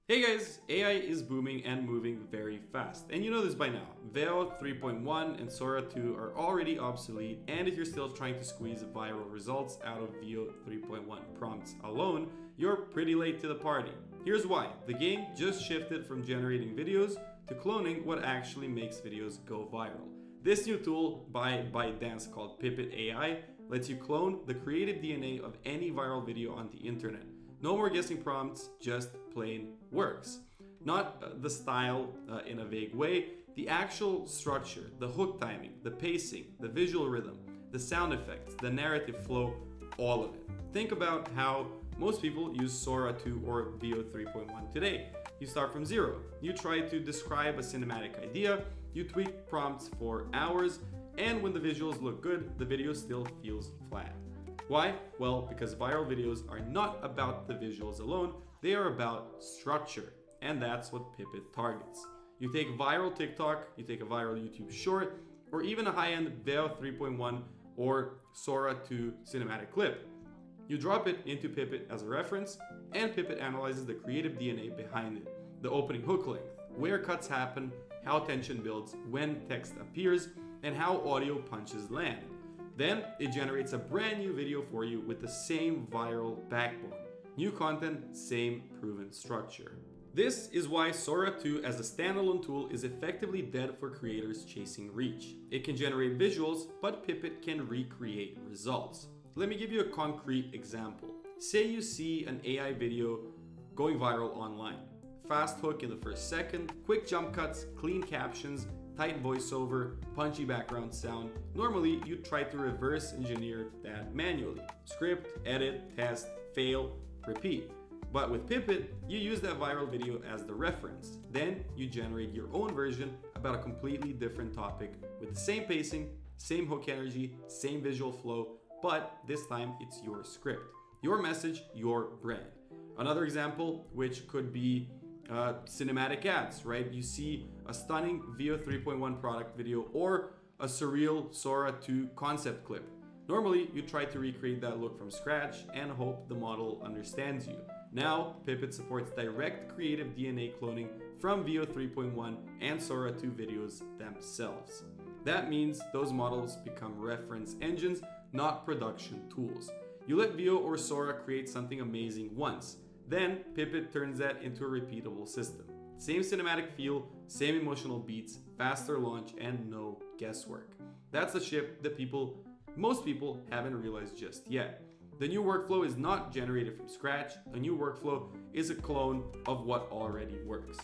Hey guys, AI is booming and moving very fast, and you know this by now. Veo 3.1 and Sora 2 are already obsolete, and if you're still trying to squeeze viral results out of Veo 3.1 prompts alone, you're pretty late to the party. Here's why. The game just shifted from generating videos to cloning what actually makes videos go viral. This new tool by ByteDance called Pippit AI lets you clone the creative DNA of any viral video on the internet. No more guessing prompts, just plain works. Not the style in a vague way, the actual structure, the hook timing, the pacing, the visual rhythm, the sound effects, the narrative flow, all of it. Think about how most people use Sora 2 or Veo 3.1 today. You start from zero. You try to describe a cinematic idea, you tweak prompts for hours, and when the visuals look good, the video still feels flat. Why? Well, because viral videos are not about the visuals alone, they are about structure, and that's what Pippit targets. You take viral TikTok, you take a viral YouTube short, or even a high-end Veo 3.1 or Sora 2 cinematic clip. You drop it into Pippit as a reference, and Pippit analyzes the creative DNA behind it, the opening hook length, where cuts happen, how tension builds, when text appears, and how audio punches land. Then it generates a brand new video for you with the same viral backbone. New content, same proven structure. This is why Sora 2 as a standalone tool is effectively dead for creators chasing reach. It can generate visuals, but Pippit can recreate results. Let me give you a concrete example. Say you see an AI video going viral online. Fast hook in the first second, quick jump cuts, clean captions, tight voiceover, punchy background sound. Normally, you'd try to reverse engineer that manually. Script, edit, test, fail, repeat. But with Pippit, you use that viral video as the reference. Then you generate your own version about a completely different topic with the same pacing, same hook energy, same visual flow, but this time it's your script, your message, your brand. Another example, which could be cinematic ads, right? You see a stunning Veo 3.1 product video or a surreal Sora 2 concept clip. Normally, you try to recreate that look from scratch and hope the model understands you. Now, Pippit supports direct creative DNA cloning from Veo 3.1 and Sora 2 videos themselves. That means those models become reference engines, not production tools. You let Veo or Sora create something amazing once. Then, Pippit turns that into a repeatable system. Same cinematic feel, same emotional beats, faster launch, and no guesswork. That's a shift that most people haven't realized just yet. The new workflow is not generated from scratch. A new workflow is a clone of what already works.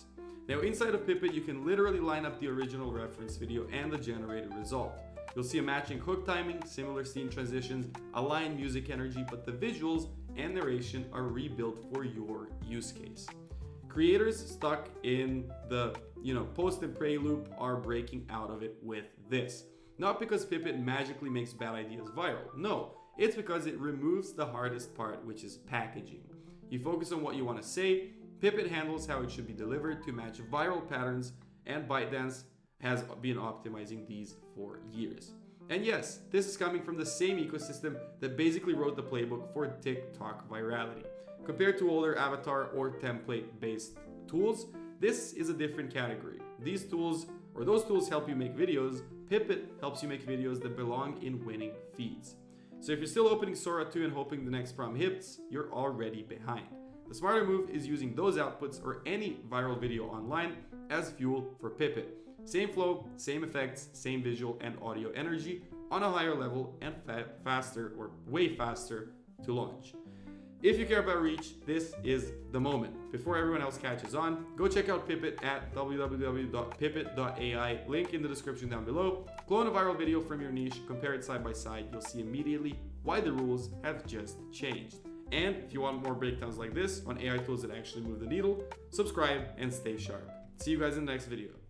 Now, inside of Pippit, you can literally line up the original reference video and the generated result. You'll see a matching hook timing, similar scene transitions, aligned music energy, but the visuals and narration are rebuilt for your use case. Creators stuck in the post and pray loop are breaking out of it with this. Not because Pippit magically makes bad ideas viral. No, it's because it removes the hardest part, which is packaging. You focus on what you want to say, Pippit handles how it should be delivered to match viral patterns, and ByteDance has been optimizing these for years. And yes, this is coming from the same ecosystem that basically wrote the playbook for TikTok virality. Compared to older avatar or template-based tools, this is a different category. Those tools help you make videos. Pippit helps you make videos that belong in winning feeds. So if you're still opening Sora 2 and hoping the next prompt hits, you're already behind. The smarter move is using those outputs or any viral video online as fuel for Pippit. Same flow, same effects, same visual and audio energy on a higher level and faster or way faster to launch. If you care about reach, this is the moment. Before everyone else catches on, go check out Pippit at www.pippit.ai, link in the description down below. Clone a viral video from your niche, compare it side by side, you'll see immediately why the rules have just changed. And if you want more breakdowns like this on AI tools that actually move the needle, subscribe and stay sharp. See you guys in the next video.